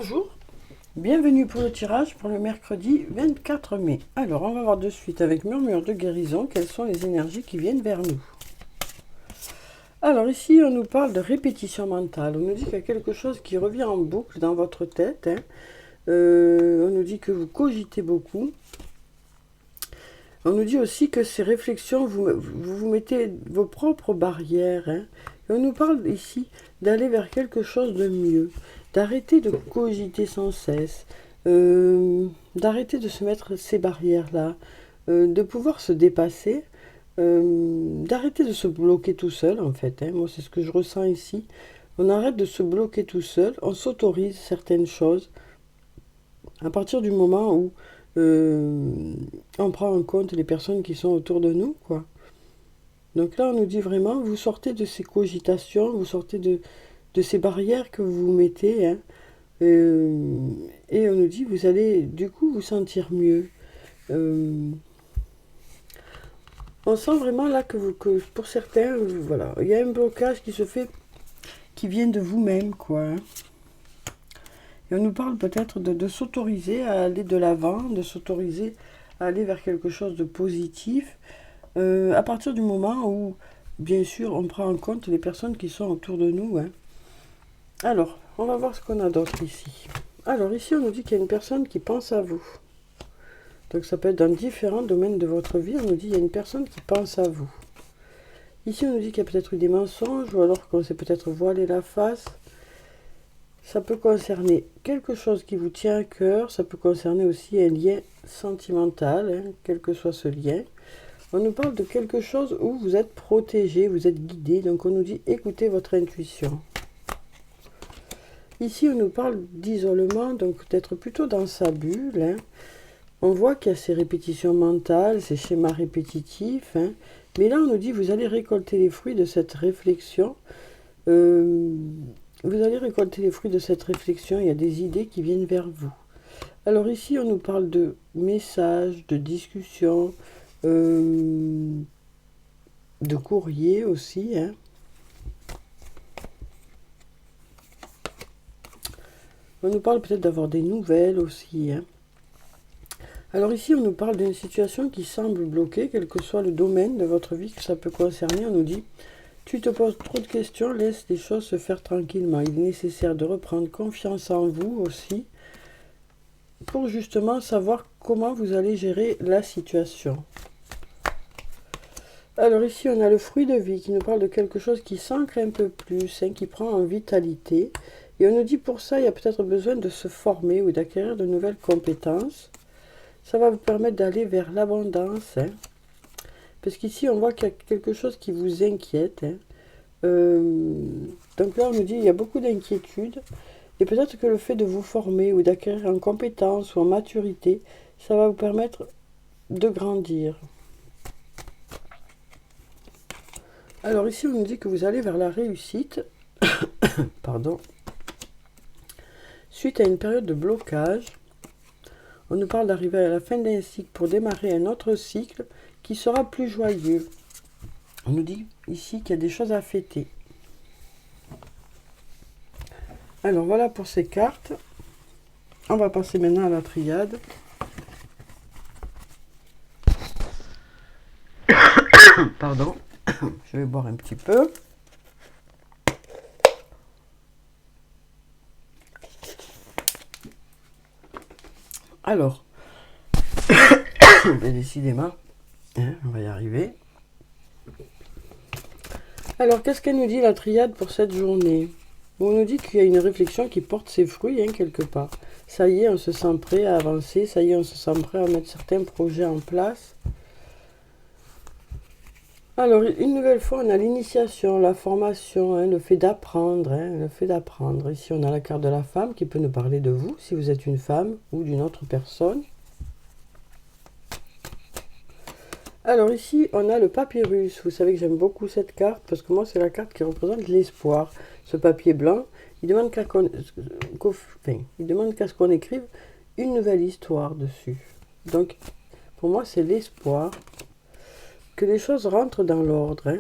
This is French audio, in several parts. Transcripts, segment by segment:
Bonjour, bienvenue pour le tirage pour le mercredi 24 mai. Alors, on va voir de suite avec Murmure de guérison quelles sont les énergies qui viennent vers nous. Alors ici, on nous parle de répétition mentale. On nous dit qu'il y a quelque chose qui revient en boucle dans votre tête. On nous dit que vous cogitez beaucoup. On nous dit aussi que ces réflexions, vous mettez vos propres barrières. Et on nous parle ici d'aller vers quelque chose de mieux, d'arrêter de cogiter sans cesse, d'arrêter de se mettre ces barrières-là, de pouvoir se dépasser, d'arrêter de se bloquer tout seul en fait. Moi, c'est ce que je ressens ici. On arrête de se bloquer tout seul, on s'autorise certaines choses à partir du moment où on prend en compte les personnes qui sont autour de nous, quoi. Donc là, on nous dit vraiment, vous sortez de ces cogitations, vous sortez de ces barrières que vous mettez, et on nous dit, vous allez du coup vous sentir mieux. On sent vraiment là que pour certains, voilà, il y a un blocage qui se fait, qui vient de vous-même, quoi. Et on nous parle peut-être de s'autoriser à aller de l'avant, de s'autoriser à aller vers quelque chose de positif, à partir du moment où, bien sûr, on prend en compte les personnes qui sont autour de nous. Alors, on va voir ce qu'on a d'autre ici. Alors, ici, on nous dit qu'il y a une personne qui pense à vous. Donc, ça peut être dans différents domaines de votre vie. On nous dit qu'il y a une personne qui pense à vous. Ici, on nous dit qu'il y a peut-être eu des mensonges, ou alors qu'on s'est peut-être voilé la face. Ça peut concerner quelque chose qui vous tient à cœur, ça peut concerner aussi un lien sentimental, quel que soit ce lien. On nous parle de quelque chose où vous êtes protégé, vous êtes guidé, donc on nous dit écoutez votre intuition. Ici, on nous parle d'isolement, donc d'être plutôt dans sa bulle. On voit qu'il y a ces répétitions mentales, ces schémas répétitifs, mais là, on nous dit vous allez récolter les fruits de cette réflexion. Vous allez récolter les fruits de cette réflexion, il y a des idées qui viennent vers vous. Alors ici, on nous parle de messages, de discussions, de courrier aussi. On nous parle peut-être d'avoir des nouvelles aussi. Alors ici, on nous parle d'une situation qui semble bloquée, quel que soit le domaine de votre vie que ça peut concerner. On nous dit... Tu te poses trop de questions, laisse les choses se faire tranquillement. Il est nécessaire de reprendre confiance en vous aussi pour justement savoir comment vous allez gérer la situation. Alors ici, on a le fruit de vie qui nous parle de quelque chose qui s'ancre un peu plus, qui prend en vitalité. Et on nous dit pour ça, il y a peut-être besoin de se former ou d'acquérir de nouvelles compétences. Ça va vous permettre d'aller vers l'abondance. Parce qu'ici, on voit qu'il y a quelque chose qui vous inquiète. Donc là, on nous dit qu'il y a beaucoup d'inquiétudes. Et peut-être que le fait de vous former ou d'acquérir en compétences ou en maturité, ça va vous permettre de grandir. Alors ici, on nous dit que vous allez vers la réussite. Pardon. Suite à une période de blocage, on nous parle d'arriver à la fin d'un cycle pour démarrer un autre cycle qui sera plus joyeux. On nous dit ici qu'il y a des choses à fêter. Alors voilà pour ces cartes. On va passer maintenant à la triade. Pardon, je vais boire un petit peu. Alors, décidément, on va y arriver. Alors, qu'est-ce qu'elle nous dit la triade pour cette journée? On nous dit qu'il y a une réflexion qui porte ses fruits, quelque part. Ça y est, on se sent prêt à avancer, ça y est, on se sent prêt à mettre certains projets en place. Alors, une nouvelle fois, on a l'initiation, la formation, le fait d'apprendre, le fait d'apprendre. Ici, on a la carte de la femme qui peut nous parler de vous, si vous êtes une femme ou d'une autre personne. Alors ici, on a le papyrus. Vous savez que j'aime beaucoup cette carte parce que moi, c'est la carte qui représente l'espoir. Ce papier blanc, il demande qu'à ce qu'on écrive une nouvelle histoire dessus. Donc, pour moi, c'est l'espoir que les choses rentrent dans l'ordre.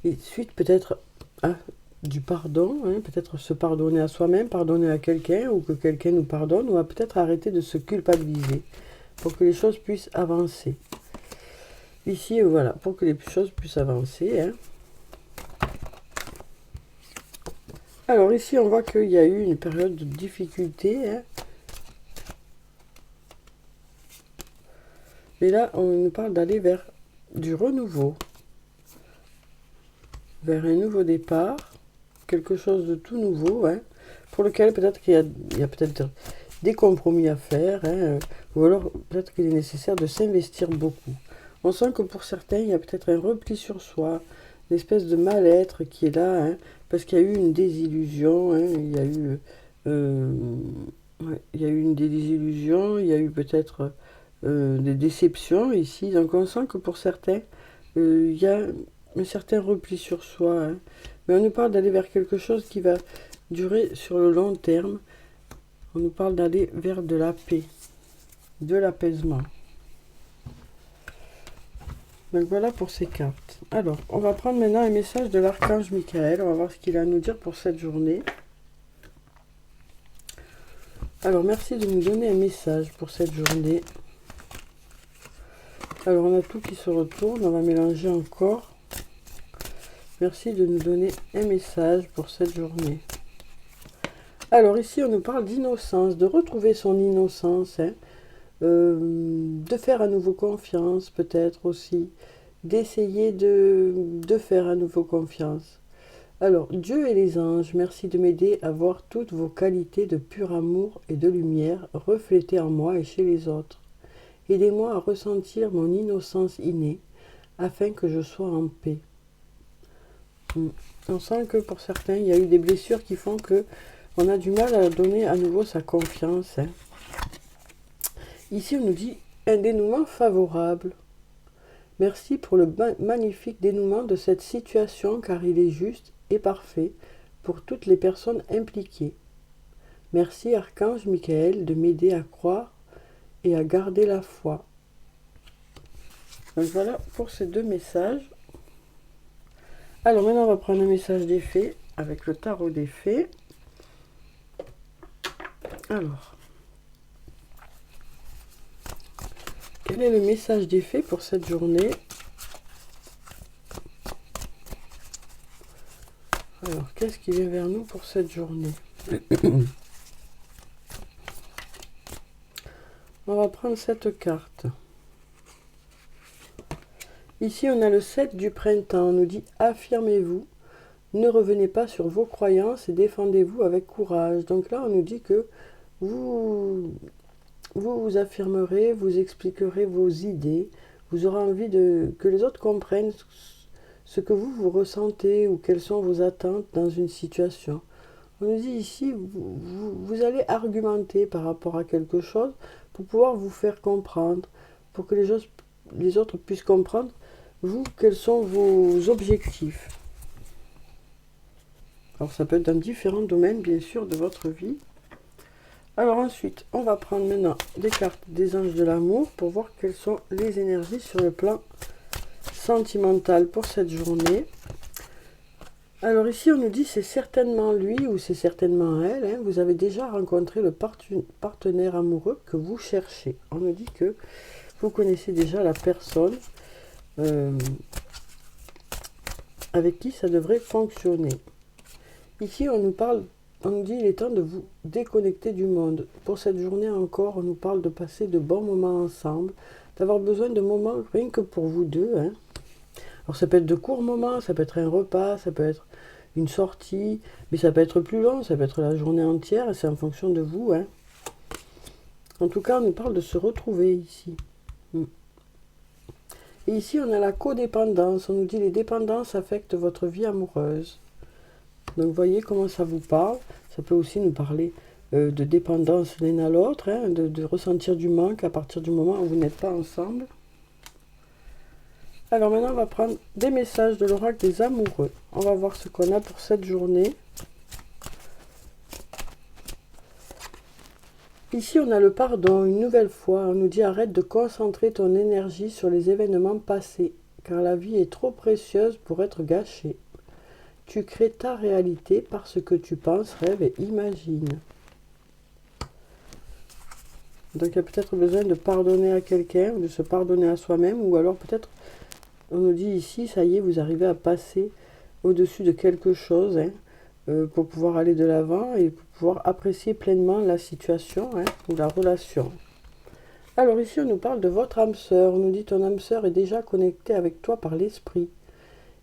Et suite peut-être du pardon, hein, peut-être se pardonner à soi-même, pardonner à quelqu'un, ou que quelqu'un nous pardonne, ou peut-être arrêter de se culpabiliser pour que les choses puissent avancer. Ici, voilà, pour que les choses puissent avancer. Hein. Alors ici, on voit qu'il y a eu une période de difficulté. Hein. Mais là, on nous parle d'aller vers du renouveau, vers un nouveau départ, quelque chose de tout nouveau, hein, pour lequel peut-être qu'il y a peut-être des compromis à faire, hein, ou alors peut-être qu'il est nécessaire de s'investir beaucoup. On sent que pour certains, il y a peut-être un repli sur soi, une espèce de mal-être qui est là, hein, parce qu'il y a eu une désillusion, hein, il y a eu une désillusion, il y a eu peut-être des déceptions ici. Donc on sent que pour certains, il y a un certain repli sur soi, hein. Mais on nous parle d'aller vers quelque chose qui va durer sur le long terme. On nous parle d'aller vers de la paix, de l'apaisement. Donc voilà pour ces cartes. Alors, on va prendre maintenant un message de l'archange Michael. On va voir ce qu'il a à nous dire pour cette journée. Alors, merci de nous donner un message pour cette journée. Alors, on a tout qui se retourne. On va mélanger encore. Merci de nous donner un message pour cette journée. Alors, ici, on nous parle d'innocence, de retrouver son innocence, hein. De faire à nouveau confiance, peut-être aussi. D'essayer de faire à nouveau confiance. Alors, Dieu et les anges, merci de m'aider à voir toutes vos qualités de pur amour et de lumière reflétées en moi et chez les autres. Aidez-moi à ressentir mon innocence innée, afin que je sois en paix. On sent que pour certains, il y a eu des blessures qui font que on a du mal à donner à nouveau sa confiance. Hein. Ici, on nous dit un dénouement favorable. Merci pour le magnifique dénouement de cette situation, car il est juste et parfait pour toutes les personnes impliquées. Merci, Archange Michael, de m'aider à croire et à garder la foi. Donc voilà pour ces deux messages. Alors maintenant, on va prendre un message des fées avec le tarot des fées. Alors, quel est le message des fées pour cette journée? Alors, qu'est-ce qui vient vers nous pour cette journée? On va prendre cette carte. Ici, on a le 7 du printemps. On nous dit « Affirmez-vous, ne revenez pas sur vos croyances et défendez-vous avec courage ». Donc là, on nous dit que vous affirmerez, vous expliquerez vos idées, vous aurez envie que les autres comprennent ce que vous ressentez ou quelles sont vos attentes dans une situation. On nous dit ici, vous allez argumenter par rapport à quelque chose pour pouvoir vous faire comprendre, pour que les autres puissent comprendre, vous, quels sont vos objectifs. Alors ça peut être dans différents domaines, bien sûr, de votre vie. Alors ensuite, on va prendre maintenant des cartes des anges de l'amour pour voir quelles sont les énergies sur le plan sentimental pour cette journée. Alors ici, on nous dit c'est certainement lui ou c'est certainement elle. Hein, vous avez déjà rencontré le partenaire amoureux que vous cherchez. On nous dit que vous connaissez déjà la personne avec qui ça devrait fonctionner. Ici, on nous dit il est temps de vous déconnecter du monde. Pour cette journée encore, on nous parle de passer de bons moments ensemble, d'avoir besoin de moments rien que pour vous deux. Hein. Alors ça peut être de courts moments, ça peut être un repas, ça peut être une sortie, mais ça peut être plus long, ça peut être la journée entière, et c'est en fonction de vous. Hein. En tout cas, on nous parle de se retrouver ici. Et ici, on a la codépendance. On nous dit les dépendances affectent votre vie amoureuse. Donc, vous voyez comment ça vous parle. Ça peut aussi nous parler de dépendance l'une à l'autre, hein, de ressentir du manque à partir du moment où vous n'êtes pas ensemble. Alors maintenant, on va prendre des messages de l'oracle des amoureux. On va voir ce qu'on a pour cette journée. Ici, on a le pardon, une nouvelle fois. On nous dit arrête de concentrer ton énergie sur les événements passés, car la vie est trop précieuse pour être gâchée. Tu crées ta réalité parce que tu penses, rêves et imagines. Donc il y a peut-être besoin de pardonner à quelqu'un, ou de se pardonner à soi-même, ou alors peut-être, on nous dit ici, ça y est, vous arrivez à passer au-dessus de quelque chose, hein, pour pouvoir aller de l'avant et pour pouvoir apprécier pleinement la situation, hein, ou la relation. Alors ici, on nous parle de votre âme sœur. On nous dit ton âme sœur est déjà connectée avec toi par l'esprit.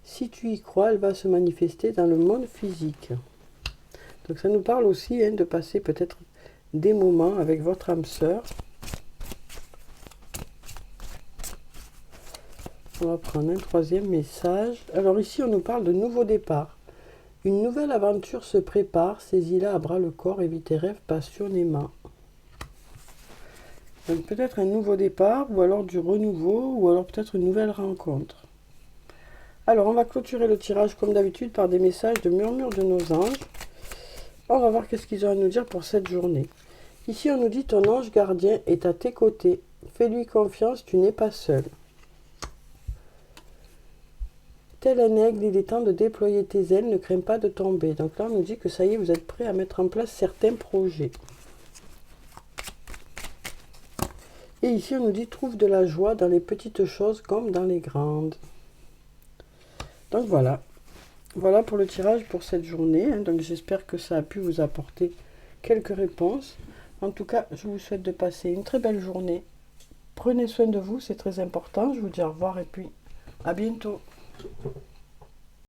Si tu y crois, elle va se manifester dans le monde physique. Donc ça nous parle aussi, hein, de passer peut-être des moments avec votre âme sœur. On va prendre un troisième message. Alors ici, on nous parle de nouveau départ. Une nouvelle aventure se prépare, saisis-la à bras le corps et vis tes rêves passionnément. Donc peut-être un nouveau départ, ou alors du renouveau, ou alors peut-être une nouvelle rencontre. Alors on va clôturer le tirage comme d'habitude par des messages de murmure de nos anges. On va voir qu'est-ce qu'ils ont à nous dire pour cette journée. Ici on nous dit ton ange gardien est à tes côtés. Fais-lui confiance, tu n'es pas seul. Tel un aigle, il est temps de déployer tes ailes, ne crains pas de tomber. Donc là on nous dit que ça y est, vous êtes prêts à mettre en place certains projets. Et ici on nous dit trouve de la joie dans les petites choses comme dans les grandes. Donc voilà. Voilà pour le tirage pour cette journée. Donc j'espère que ça a pu vous apporter quelques réponses. En tout cas, je vous souhaite de passer une très belle journée. Prenez soin de vous, c'est très important. Je vous dis au revoir et puis à bientôt.